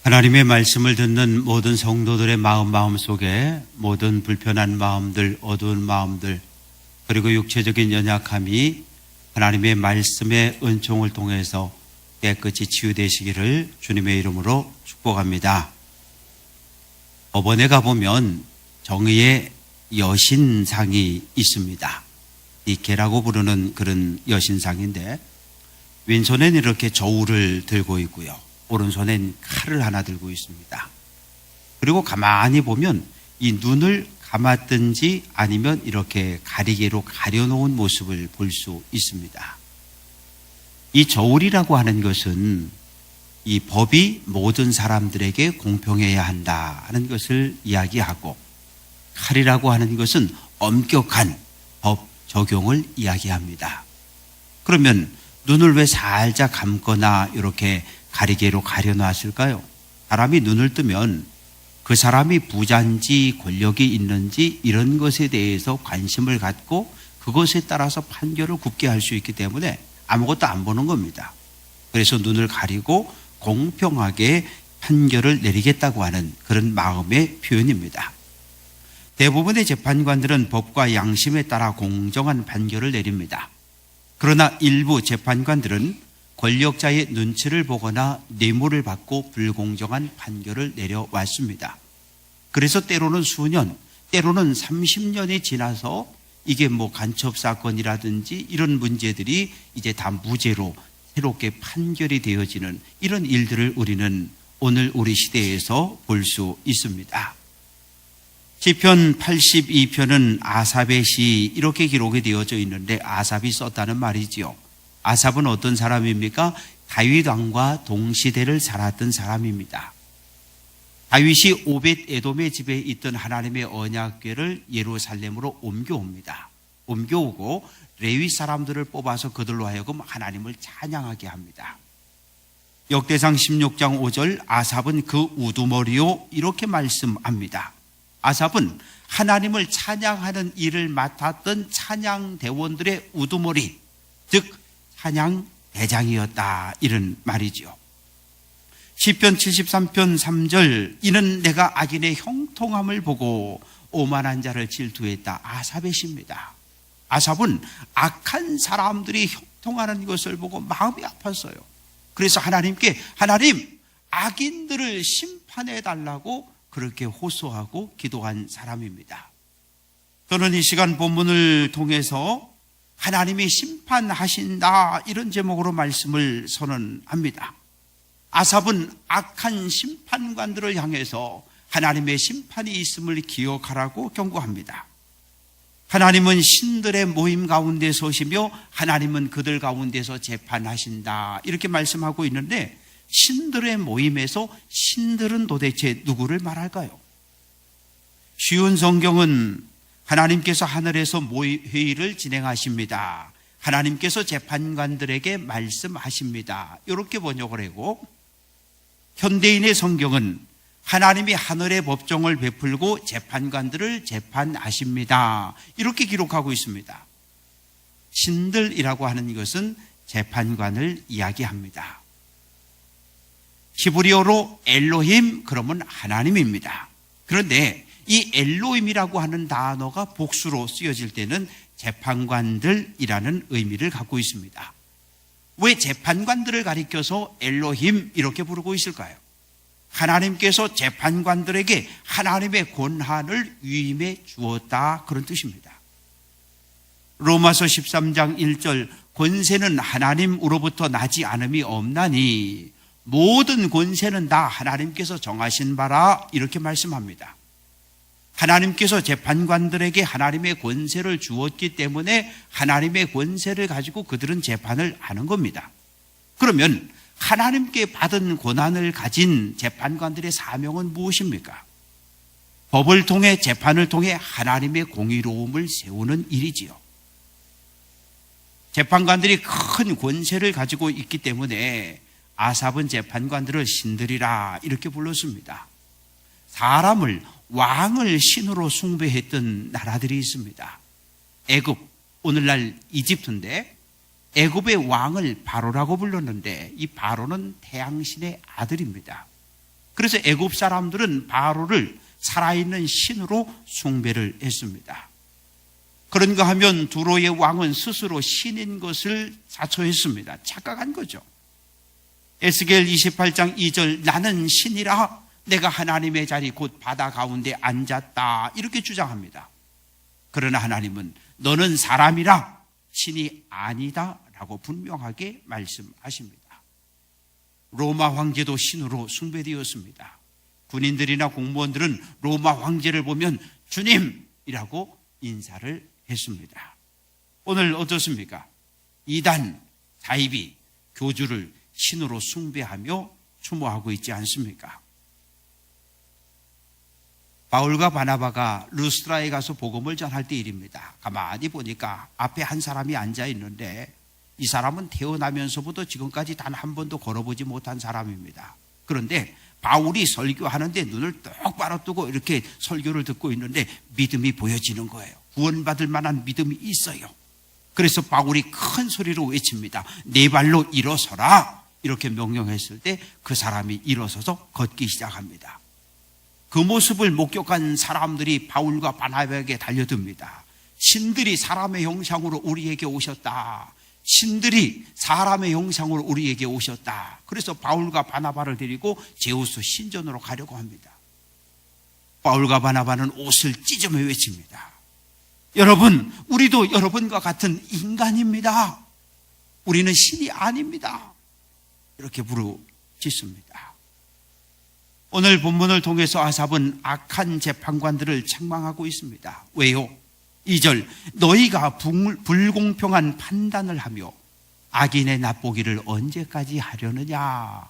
하나님의 말씀을 듣는 모든 성도들의 마음 속에 모든 불편한 마음들, 어두운 마음들, 그리고 육체적인 연약함이 하나님의 말씀의 은총을 통해서 깨끗이 치유되시기를 주님의 이름으로 축복합니다. 법원에 가보면 정의의 여신상이 있습니다. 이 개라고 부르는 그런 여신상인데 왼손엔 이렇게 저울을 들고 있고요. 오른손엔 칼을 하나 들고 있습니다. 그리고 가만히 보면 이 눈을 감았든지 아니면 이렇게 가리개로 가려놓은 모습을 볼 수 있습니다. 이 저울이라고 하는 것은 이 법이 모든 사람들에게 공평해야 한다는 것을 이야기하고, 칼이라고 하는 것은 엄격한 법 적용을 이야기합니다. 그러면 눈을 왜 살짝 감거나 이렇게 가리개로 가려놨을까요? 사람이 눈을 뜨면 그 사람이 부자인지 권력이 있는지 이런 것에 대해서 관심을 갖고 그것에 따라서 판결을 굽게 할 수 있기 때문에 아무것도 안 보는 겁니다. 그래서 눈을 가리고 공평하게 판결을 내리겠다고 하는 그런 마음의 표현입니다. 대부분의 재판관들은 법과 양심에 따라 공정한 판결을 내립니다. 그러나 일부 재판관들은 권력자의 눈치를 보거나 뇌물을 받고 불공정한 판결을 내려왔습니다. 그래서 때로는 수년, 때로는 30년이 지나서 이게 간첩 사건이라든지 이런 문제들이 이제 다 무죄로 새롭게 판결이 되어지는 이런 일들을 우리는 오늘 우리 시대에서 볼 수 있습니다. 시편 82편은 아삽의 시 이렇게 기록이 되어져 있는데 아삽이 썼다는 말이지요. 아삽은 어떤 사람입니까? 다윗 왕과 동시대를 살았던 사람입니다. 다윗이 오벳 에돔의 집에 있던 하나님의 언약궤를 예루살렘으로 옮겨옵니다. 옮겨오고 레위 사람들을 뽑아서 그들로 하여금 하나님을 찬양하게 합니다. 역대상 16장 5절 아삽은 그 우두머리요 이렇게 말씀합니다. 아삽은 하나님을 찬양하는 일을 맡았던 찬양대원들의 우두머리, 즉 찬양 대장이었다 이런 말이죠. 시편 73편 3절 이는 내가 악인의 형통함을 보고 오만한 자를 질투했다. 아삽의 시입니다. 아삽은 악한 사람들이 형통하는 것을 보고 마음이 아팠어요. 그래서 하나님께 하나님 악인들을 심판해 달라고 그렇게 호소하고 기도한 사람입니다. 저는 이 시간 본문을 통해서 하나님이 심판하신다 이런 제목으로 말씀을 선언합니다. 아삽은 악한 심판관들을 향해서 하나님의 심판이 있음을 기억하라고 경고합니다. 하나님은 신들의 모임 가운데 서시며 하나님은 그들 가운데서 재판하신다 이렇게 말씀하고 있는데 신들의 모임에서 신들은 도대체 누구를 말할까요? 쉬운 성경은 하나님께서 하늘에서 회의를 진행하십니다. 하나님께서 재판관들에게 말씀하십니다. 이렇게 번역을 하고, 현대인의 성경은 하나님이 하늘의 법정을 베풀고 재판관들을 재판하십니다. 이렇게 기록하고 있습니다. 신들이라고 하는 것은 재판관을 이야기합니다. 히브리어로 엘로힘 그러면 하나님입니다. 그런데 이 엘로힘이라고 하는 단어가 복수로 쓰여질 때는 재판관들이라는 의미를 갖고 있습니다. 왜 재판관들을 가리켜서 엘로힘 이렇게 부르고 있을까요? 하나님께서 재판관들에게 하나님의 권한을 위임해 주었다 그런 뜻입니다. 로마서 13장 1절 권세는 하나님으로부터 나지 않음이 없나니 모든 권세는 다 하나님께서 정하신 바라 이렇게 말씀합니다. 하나님께서 재판관들에게 하나님의 권세를 주었기 때문에 하나님의 권세를 가지고 그들은 재판을 하는 겁니다. 그러면 하나님께 받은 권한을 가진 재판관들의 사명은 무엇입니까? 법을 통해 재판을 통해 하나님의 공의로움을 세우는 일이지요. 재판관들이 큰 권세를 가지고 있기 때문에 아삽은 재판관들을 신들이라 이렇게 불렀습니다. 사람을 왕을 신으로 숭배했던 나라들이 있습니다. 애굽, 오늘날 이집트인데 애굽의 왕을 바로라고 불렀는데 이 바로는 태양신의 아들입니다. 그래서 애굽 사람들은 바로를 살아있는 신으로 숭배를 했습니다. 그런가 하면 두로의 왕은 스스로 신인 것을 자처했습니다. 착각한 거죠. 에스겔 28장 2절 나는 신이라 내가 하나님의 자리 곧 바다 가운데 앉았다 이렇게 주장합니다. 그러나 하나님은 너는 사람이라 신이 아니다 라고 분명하게 말씀하십니다. 로마 황제도 신으로 숭배되었습니다. 군인들이나 공무원들은 로마 황제를 보면 주님이라고 인사를 했습니다. 오늘 어떻습니까? 이단, 사이비, 교주를 신으로 숭배하며 추모하고 있지 않습니까? 바울과 바나바가 루스트라에 가서 복음을 전할 때 일입니다. 가만히 보니까 앞에 한 사람이 앉아 있는데 이 사람은 태어나면서부터 지금까지 단 한 번도 걸어보지 못한 사람입니다. 그런데 바울이 설교하는데 눈을 똑바로 뜨고 이렇게 설교를 듣고 있는데 믿음이 보여지는 거예요. 구원받을 만한 믿음이 있어요. 그래서 바울이 큰 소리로 외칩니다. 네 발로 일어서라 이렇게 명령했을 때 그 사람이 일어서서 걷기 시작합니다. 그 모습을 목격한 사람들이 바울과 바나바에게 달려듭니다. 신들이 사람의 형상으로 우리에게 오셨다. 신들이 사람의 형상으로 우리에게 오셨다. 그래서 바울과 바나바를 데리고 제우스 신전으로 가려고 합니다. 바울과 바나바는 옷을 찢으며 외칩니다. 여러분, 우리도 여러분과 같은 인간입니다. 우리는 신이 아닙니다. 이렇게 부르짖습니다. 오늘 본문을 통해서 아삽은 악한 재판관들을 책망하고 있습니다. 왜요? 2절 너희가 불공평한 판단을 하며 악인의 납보기를 언제까지 하려느냐.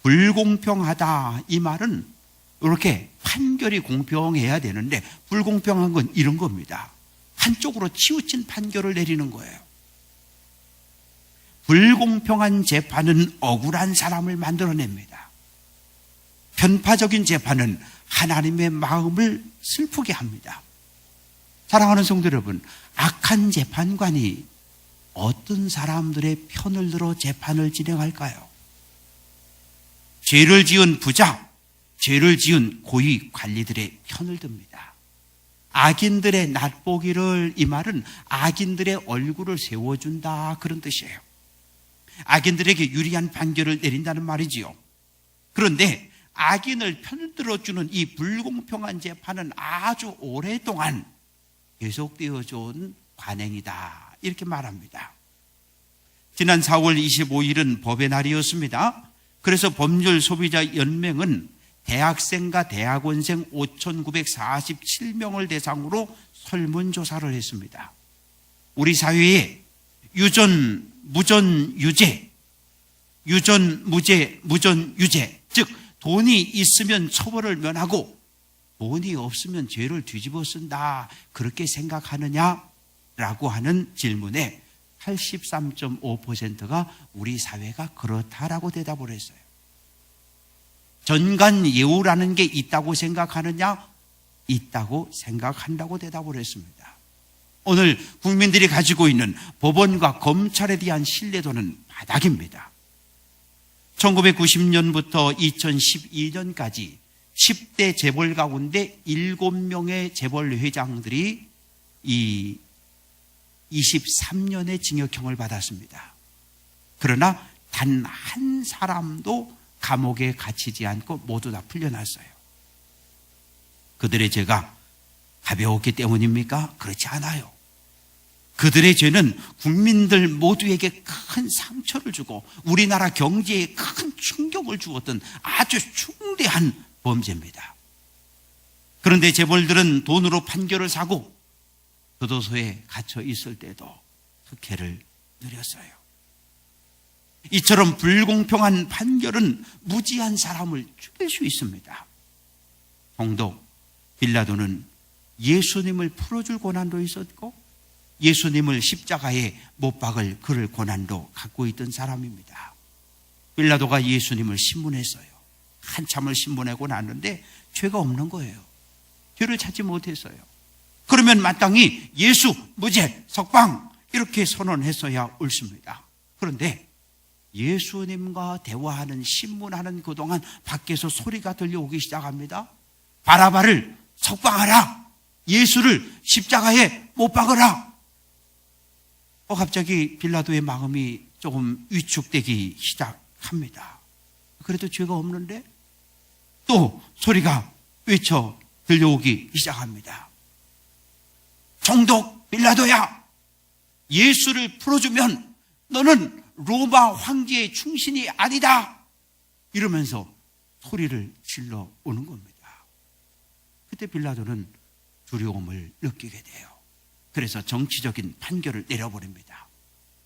불공평하다 이 말은 이렇게 판결이 공평해야 되는데 불공평한 건 이런 겁니다. 한쪽으로 치우친 판결을 내리는 거예요. 불공평한 재판은 억울한 사람을 만들어냅니다. 편파적인 재판은 하나님의 마음을 슬프게 합니다. 사랑하는 성도 여러분, 악한 재판관이 어떤 사람들의 편을 들어 재판을 진행할까요? 죄를 지은 부자, 죄를 지은 고위 관리들의 편을 듭니다. 악인들의 낫보기를, 이 말은 악인들의 얼굴을 세워준다 그런 뜻이에요. 악인들에게 유리한 판결을 내린다는 말이지요. 그런데 악인을 편을 들어주는 이 불공평한 재판은 아주 오랫동안 계속되어져 온 관행이다 이렇게 말합니다. 지난 4월 25일은 법의 날이었습니다. 그래서 법률 소비자 연맹은 대학생과 대학원생 5,947명을 대상으로 설문조사를 했습니다. 우리 사회에 유전, 무전, 유죄, 유전, 무죄, 무전, 유죄, 즉 돈이 있으면 처벌을 면하고 돈이 없으면 죄를 뒤집어 쓴다 그렇게 생각하느냐라고 하는 질문에 83.5%가 우리 사회가 그렇다라고 대답을 했어요. 전관예우라는 게 있다고 생각하느냐? 있다고 생각한다고 대답을 했습니다. 오늘 국민들이 가지고 있는 법원과 검찰에 대한 신뢰도는 바닥입니다. 1990년부터 2012년까지 10대 재벌 가운데 7명의 재벌 회장들이 이 23년의 징역형을 받았습니다. 그러나 단 한 사람도 감옥에 갇히지 않고 모두 다 풀려났어요. 그들의 죄가 가벼웠기 때문입니까? 그렇지 않아요. 그들의 죄는 국민들 모두에게 큰 상처를 주고 우리나라 경제에 큰 충격을 주었던 아주 중대한 범죄입니다. 그런데 재벌들은 돈으로 판결을 사고 교도소에 갇혀 있을 때도 특혜를 누렸어요. 이처럼 불공평한 판결은 무지한 사람을 죽일 수 있습니다. 성도 빌라도는 예수님을 풀어줄 고난도 있었고 예수님을 십자가에 못 박을 그럴 고난도 갖고 있던 사람입니다. 빌라도가 예수님을 신문했어요. 한참을 신문하고 났는데 죄가 없는 거예요. 죄를 찾지 못했어요. 그러면 마땅히 예수 무죄 석방 이렇게 선언했어야 옳습니다. 그런데 예수님과 대화하는 신문하는 그동안 밖에서 소리가 들려오기 시작합니다. 바라바를 석방하라. 예수를 십자가에 못 박으라. 갑자기 빌라도의 마음이 조금 위축되기 시작합니다. 그래도 죄가 없는데 또 소리가 외쳐 들려오기 시작합니다. 총독 빌라도야, 예수를 풀어주면 너는 로마 황제의 충신이 아니다. 이러면서 소리를 질러 오는 겁니다. 그때 빌라도는 두려움을 느끼게 돼요. 그래서 정치적인 판결을 내려버립니다.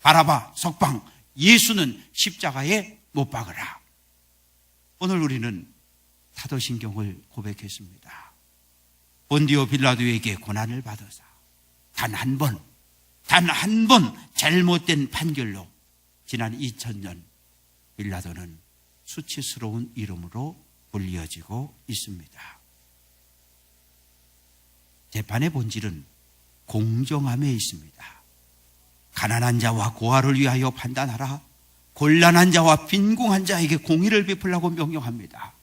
바라바 석방, 예수는 십자가에 못 박으라. 오늘 우리는 사도신경을 고백했습니다. 본디오 빌라도에게 고난을 받으사 단 한 번 잘못된 판결로 지난 2000년 빌라도는 수치스러운 이름으로 불리어지고 있습니다. 재판의 본질은 공정함에 있습니다. 가난한 자와 고아를 위하여 판단하라. 곤란한 자와 빈궁한 자에게 공의를 베풀라고 명령합니다.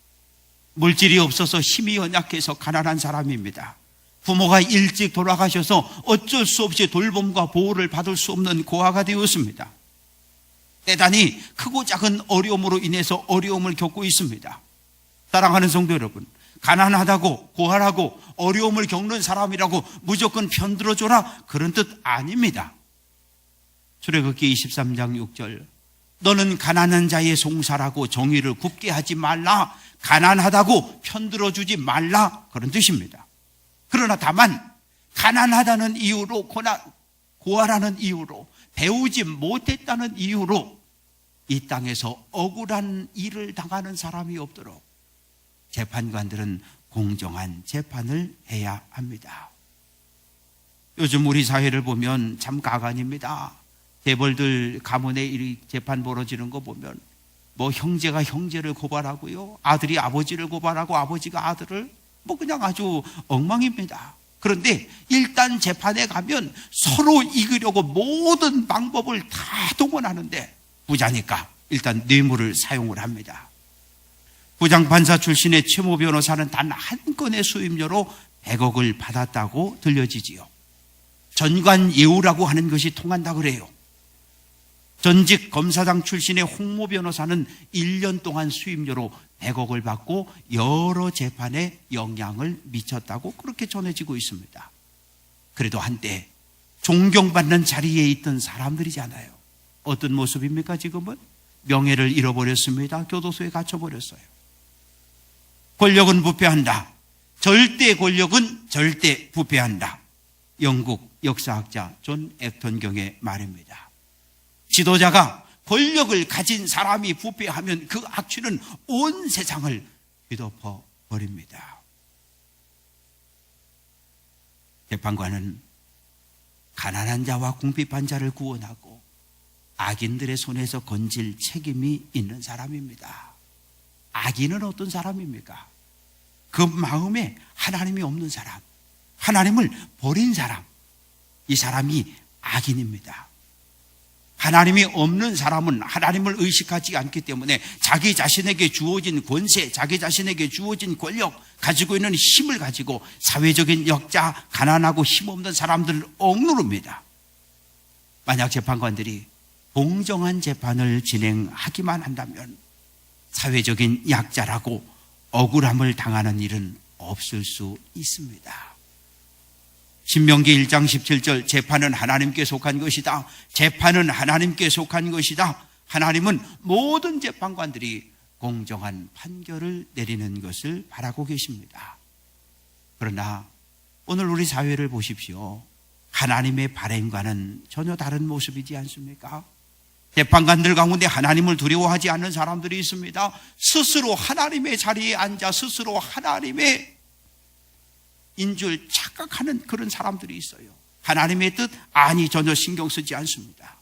물질이 없어서 힘이 연약해서 가난한 사람입니다. 부모가 일찍 돌아가셔서 어쩔 수 없이 돌봄과 보호를 받을 수 없는 고아가 되었습니다. 대단히 크고 작은 어려움으로 인해서 어려움을 겪고 있습니다. 사랑하는 성도 여러분, 가난하다고 고아라고 어려움을 겪는 사람이라고 무조건 편들어줘라, 그런 뜻 아닙니다. 출애굽기 23장 6절, 너는 가난한 자의 송사라고 정의를 굽게 하지 말라, 가난하다고 편들어주지 말라, 그런 뜻입니다. 그러나 다만 가난하다는 이유로, 고아라는 이유로, 배우지 못했다는 이유로 이 땅에서 억울한 일을 당하는 사람이 없도록 재판관들은 공정한 재판을 해야 합니다. 요즘 우리 사회를 보면 참 가관입니다. 재벌들 가문에 이 재판 벌어지는 거 보면 뭐 형제가 형제를 고발하고요, 아들이 아버지를 고발하고 아버지가 아들을, 뭐 그냥 아주 엉망입니다. 그런데 일단 재판에 가면 서로 이기려고 모든 방법을 다 동원하는데 부자니까 일단 뇌물을 사용을 합니다. 부장판사 출신의 최모 변호사는 단 한 건의 수임료로 100억을 받았다고 들려지지요. 전관예우라고 하는 것이 통한다 그래요. 전직 검사장 출신의 홍모 변호사는 1년 동안 수임료로 100억을 받고 여러 재판에 영향을 미쳤다고 그렇게 전해지고 있습니다. 그래도 한때 존경받는 자리에 있던 사람들이잖아요. 어떤 모습입니까? 지금은 명예를 잃어버렸습니다. 교도소에 갇혀버렸어요. 권력은 부패한다. 절대 권력은 절대 부패한다. 영국 역사학자 존 액턴경의 말입니다. 지도자가 권력을 가진 사람이 부패하면 그 악취는 온 세상을 뒤덮어 버립니다. 재판관은 가난한 자와 궁핍한 자를 구원하고 악인들의 손에서 건질 책임이 있는 사람입니다. 악인은 어떤 사람입니까? 그 마음에 하나님이 없는 사람, 하나님을 버린 사람, 이 사람이 악인입니다. 하나님이 없는 사람은 하나님을 의식하지 않기 때문에 자기 자신에게 주어진 권세, 자기 자신에게 주어진 권력, 가지고 있는 힘을 가지고 사회적인 역자, 가난하고 힘없는 사람들을 억누릅니다. 만약 재판관들이 공정한 재판을 진행하기만 한다면 사회적인 약자라고 억울함을 당하는 일은 없을 수 있습니다. 신명기 1장 17절, 재판은 하나님께 속한 것이다. 재판은 하나님께 속한 것이다. 하나님은 모든 재판관들이 공정한 판결을 내리는 것을 바라고 계십니다. 그러나 오늘 우리 사회를 보십시오. 하나님의 바램과는 전혀 다른 모습이지 않습니까? 재판관들 가운데 하나님을 두려워하지 않는 사람들이 있습니다. 스스로 하나님의 자리에 앉아 스스로 하나님의 인 줄 착각하는 그런 사람들이 있어요. 하나님의 뜻 아니 전혀 신경 쓰지 않습니다.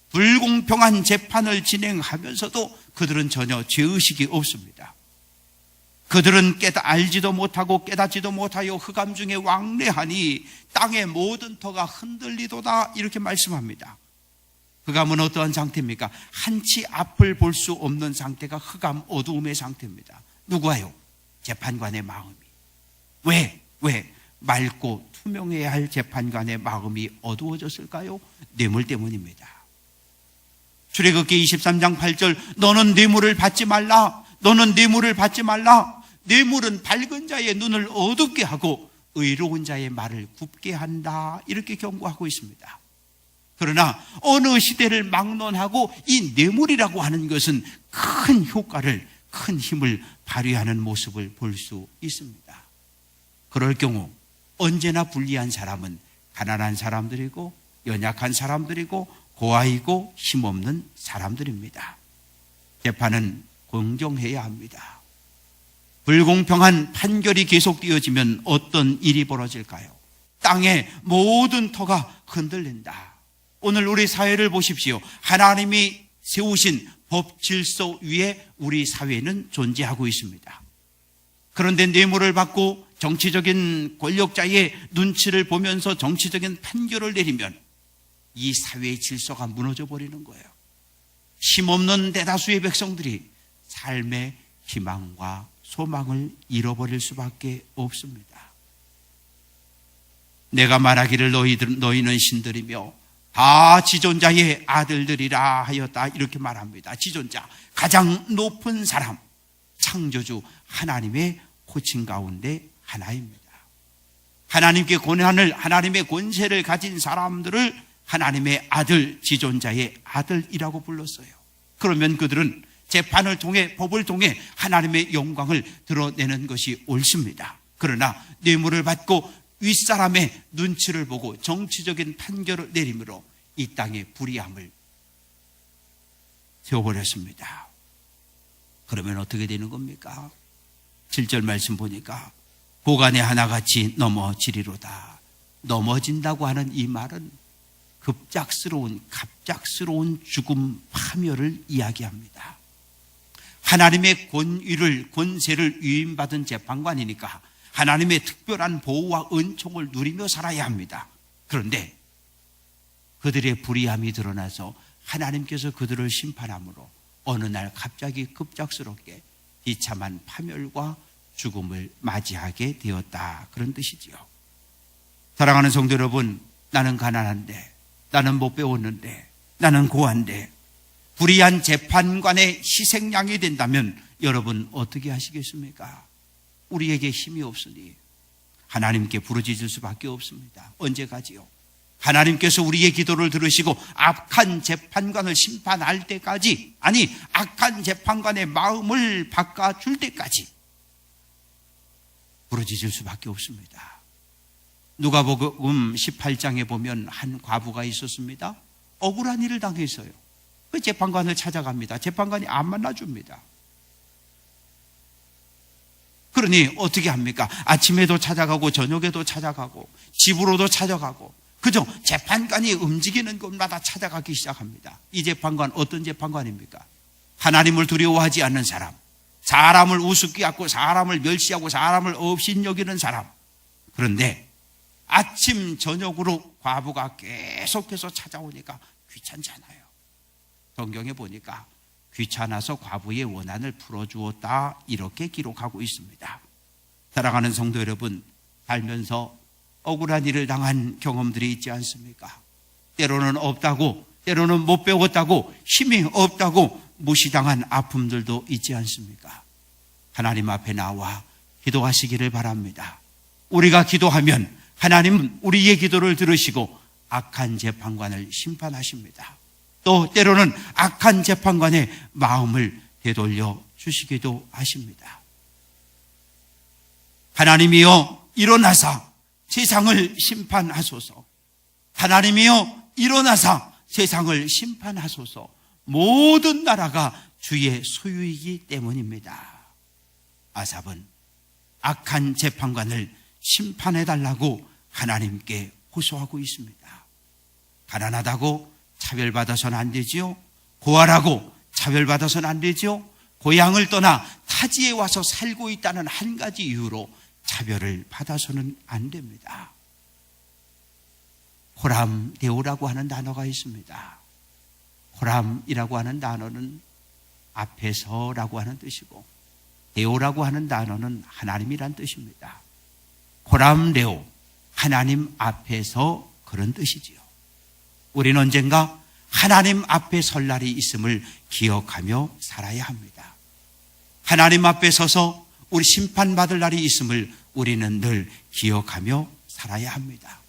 불공평한 재판을 진행하면서도 그들은 전혀 죄의식이 없습니다. 그들은 알지도 못하고 깨닫지도 못하여 흑암 중에 왕래하니 땅의 모든 터가 흔들리도다, 이렇게 말씀합니다. 흑암은 어떠한 상태입니까? 한치 앞을 볼 수 없는 상태가 흑암, 어두움의 상태입니다. 누구와요? 재판관의 마음이. 왜 맑고 투명해야 할 재판관의 마음이 어두워졌을까요? 뇌물 때문입니다. 출애굽기 23장 8절, 너는 뇌물을 받지 말라. 너는 뇌물을 받지 말라. 뇌물은 밝은 자의 눈을 어둡게 하고 의로운 자의 말을 굽게 한다. 이렇게 경고하고 있습니다. 그러나 어느 시대를 막론하고 이 뇌물이라고 하는 것은 큰 효과를, 큰 힘을 발휘하는 모습을 볼 수 있습니다. 그럴 경우 언제나 불리한 사람은 가난한 사람들이고 연약한 사람들이고 고아이고 힘없는 사람들입니다. 재판은 공정해야 합니다. 불공평한 판결이 계속되어지면 어떤 일이 벌어질까요? 땅의 모든 터가 흔들린다. 오늘 우리 사회를 보십시오. 하나님이 세우신 법 질서 위에 우리 사회는 존재하고 있습니다. 그런데 뇌물을 받고 정치적인 권력자의 눈치를 보면서 정치적인 판결을 내리면 이 사회의 질서가 무너져 버리는 거예요. 힘없는 대다수의 백성들이 삶의 희망과 소망을 잃어버릴 수밖에 없습니다. 내가 말하기를 너희는 신들이며 다 지존자의 아들들이라 하였다. 이렇게 말합니다. 지존자, 가장 높은 사람, 창조주 하나님의 호칭 가운데 하나입니다. 하나님께 권한을, 하나님의 권세를 가진 사람들을 하나님의 아들, 지존자의 아들이라고 불렀어요. 그러면 그들은 재판을 통해, 법을 통해 하나님의 영광을 드러내는 것이 옳습니다. 그러나 뇌물을 받고 윗사람의 눈치를 보고 정치적인 판결을 내림으로 이 땅의 불의함을 세워버렸습니다. 그러면 어떻게 되는 겁니까? 7절 말씀 보니까 고간에 하나같이 넘어지리로다. 넘어진다고 하는 이 말은 갑작스러운 죽음, 파멸을 이야기합니다. 하나님의 권위를, 권세를 위임받은 재판관이니까 하나님의 특별한 보호와 은총을 누리며 살아야 합니다. 그런데 그들의 불의함이 드러나서 하나님께서 그들을 심판함으로 어느 날 갑자기 급작스럽게 비참한 파멸과 죽음을 맞이하게 되었다. 그런 뜻이지요. 사랑하는 성도 여러분, 나는 가난한데, 나는 못 배웠는데, 나는 고한데, 불의한 재판관의 희생양이 된다면 여러분 어떻게 하시겠습니까? 우리에게 힘이 없으니 하나님께 부르짖을 수밖에 없습니다. 언제까지요? 하나님께서 우리의 기도를 들으시고 악한 재판관을 심판할 때까지, 아니 악한 재판관의 마음을 바꿔줄 때까지 부르짖을 수밖에 없습니다. 누가복음 18장에 보면 한 과부가 있었습니다. 억울한 일을 당했어요. 그 재판관을 찾아갑니다. 재판관이 안 만나줍니다. 그러니 어떻게 합니까? 아침에도 찾아가고 저녁에도 찾아가고 집으로도 찾아가고 그저 재판관이 움직이는 곳마다 찾아가기 시작합니다. 이 재판관 어떤 재판관입니까? 하나님을 두려워하지 않는 사람, 사람을 우습게 하고 사람을 멸시하고 사람을 업신여기는 사람. 그런데 아침 저녁으로 과부가 계속해서 찾아오니까 귀찮잖아요. 성경에 보니까 귀찮아서 과부의 원한을 풀어주었다, 이렇게 기록하고 있습니다. 사랑하는 성도 여러분, 살면서 억울한 일을 당한 경험들이 있지 않습니까? 때로는 없다고, 때로는 못 배웠다고, 힘이 없다고 무시당한 아픔들도 있지 않습니까? 하나님 앞에 나와 기도하시기를 바랍니다. 우리가 기도하면 하나님은 우리의 기도를 들으시고 악한 재판관을 심판하십니다. 또 때로는 악한 재판관의 마음을 되돌려 주시기도 하십니다. 하나님이여 일어나사 세상을 심판하소서. 하나님이여 일어나사 세상을 심판하소서. 모든 나라가 주의 소유이기 때문입니다. 아삽은 악한 재판관을 심판해달라고 하나님께 호소하고 있습니다. 가난하다고 차별받아서는 안 되지요. 고아라고 차별받아서는 안 되지요. 고향을 떠나 타지에 와서 살고 있다는 한 가지 이유로 차별을 받아서는 안 됩니다. 호람데오라고 하는 단어가 있습니다. 호람이라고 하는 단어는 앞에서라고 하는 뜻이고, 레오라고 하는 단어는 하나님이란 뜻입니다. 호람 레오, 하나님 앞에서, 그런 뜻이지요. 우리는 언젠가 하나님 앞에 설 날이 있음을 기억하며 살아야 합니다. 하나님 앞에 서서 우리 심판받을 날이 있음을 우리는 늘 기억하며 살아야 합니다.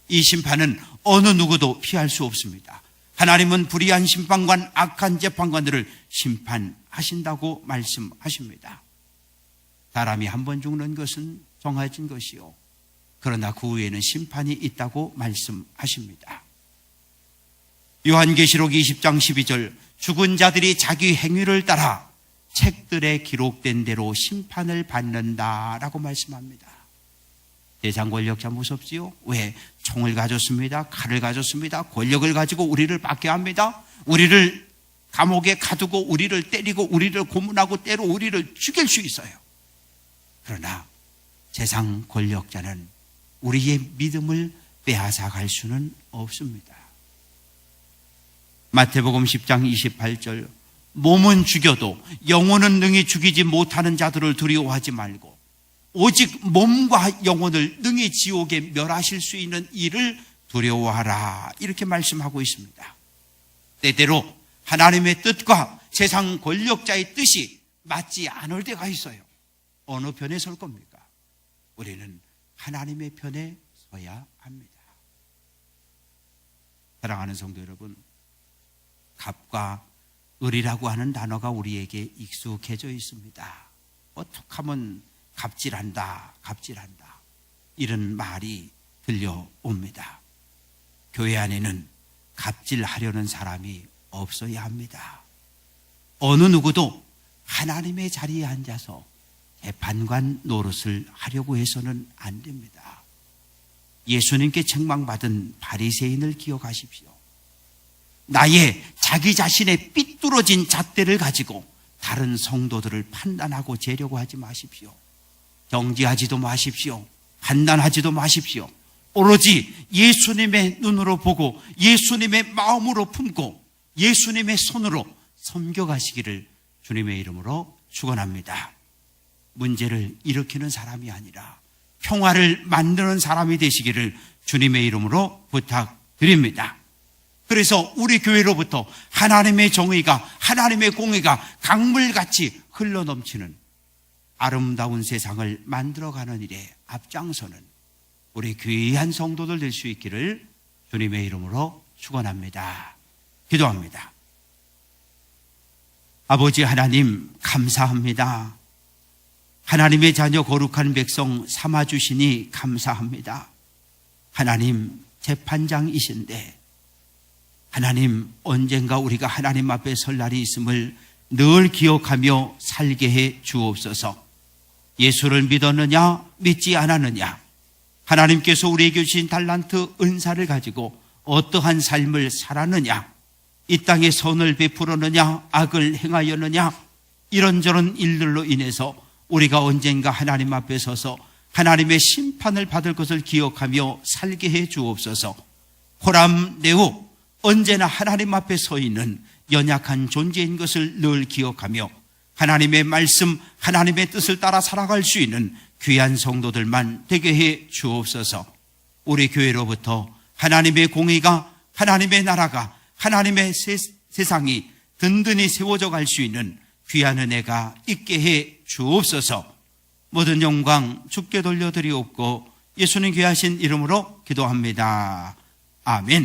이 심판은 어느 누구도 피할 수 없습니다. 하나님은 불의한 심판관, 악한 재판관들을 심판하신다고 말씀하십니다. 사람이 한 번 죽는 것은 정해진 것이요, 그러나 그 후에는 심판이 있다고 말씀하십니다. 요한계시록 20장 12절, 죽은 자들이 자기 행위를 따라 책들에 기록된 대로 심판을 받는다라고 말씀합니다. 세상 권력자 무섭지요? 왜? 총을 가졌습니다. 칼을 가졌습니다. 권력을 가지고 우리를 박게 합니다. 우리를 감옥에 가두고 우리를 때리고 우리를 고문하고 때로 우리를 죽일 수 있어요. 그러나 세상 권력자는 우리의 믿음을 빼앗아갈 수는 없습니다. 마태복음 10장 28절, 몸은 죽여도 영혼은 능히 죽이지 못하는 자들을 두려워하지 말고 오직 몸과 영혼을 능히 지옥에 멸하실 수 있는 이를 두려워하라, 이렇게 말씀하고 있습니다. 때때로 하나님의 뜻과 세상 권력자의 뜻이 맞지 않을 때가 있어요. 어느 편에 설 겁니까? 우리는 하나님의 편에 서야 합니다. 사랑하는 성도 여러분, 갑과 을이라고 하는 단어가 우리에게 익숙해져 있습니다. 어떻게 하면 갑질한다, 갑질한다, 이런 말이 들려옵니다. 교회 안에는 갑질하려는 사람이 없어야 합니다. 어느 누구도 하나님의 자리에 앉아서 재판관 노릇을 하려고 해서는 안 됩니다. 예수님께 책망받은 바리새인을 기억하십시오. 나의 자기 자신의 삐뚤어진 잣대를 가지고 다른 성도들을 판단하고 재려고 하지 마십시오. 정지하지도 마십시오. 판단하지도 마십시오. 오로지 예수님의 눈으로 보고 예수님의 마음으로 품고 예수님의 손으로 섬겨가시기를 주님의 이름으로 축원합니다. 문제를 일으키는 사람이 아니라 평화를 만드는 사람이 되시기를 주님의 이름으로 부탁드립니다. 그래서 우리 교회로부터 하나님의 정의가, 하나님의 공의가 강물같이 흘러넘치는 아름다운 세상을 만들어가는 일에 앞장서는 우리 귀한 성도들 될 수 있기를 주님의 이름으로 축원합니다. 기도합니다. 아버지 하나님, 감사합니다. 하나님의 자녀 거룩한 백성 삼아주시니 감사합니다. 하나님, 재판장이신데 하나님, 언젠가 우리가 하나님 앞에 설 날이 있음을 늘 기억하며 살게 해 주옵소서. 예수를 믿었느냐, 믿지 않았느냐, 하나님께서 우리에게 주신 달란트, 은사를 가지고 어떠한 삶을 살았느냐, 이 땅에 선을 베풀었느냐, 악을 행하였느냐, 이런저런 일들로 인해서 우리가 언젠가 하나님 앞에 서서 하나님의 심판을 받을 것을 기억하며 살게 해 주옵소서. 호람 레오, 언제나 하나님 앞에 서 있는 연약한 존재인 것을 늘 기억하며 하나님의 말씀, 하나님의 뜻을 따라 살아갈 수 있는 귀한 성도들만 되게 해 주옵소서. 우리 교회로부터 하나님의 공의가, 하나님의 나라가, 하나님의 세상이 든든히 세워져 갈 수 있는 귀한 은혜가 있게 해 주옵소서. 모든 영광 주께 돌려드리옵고 예수님 귀하신 이름으로 기도합니다. 아멘.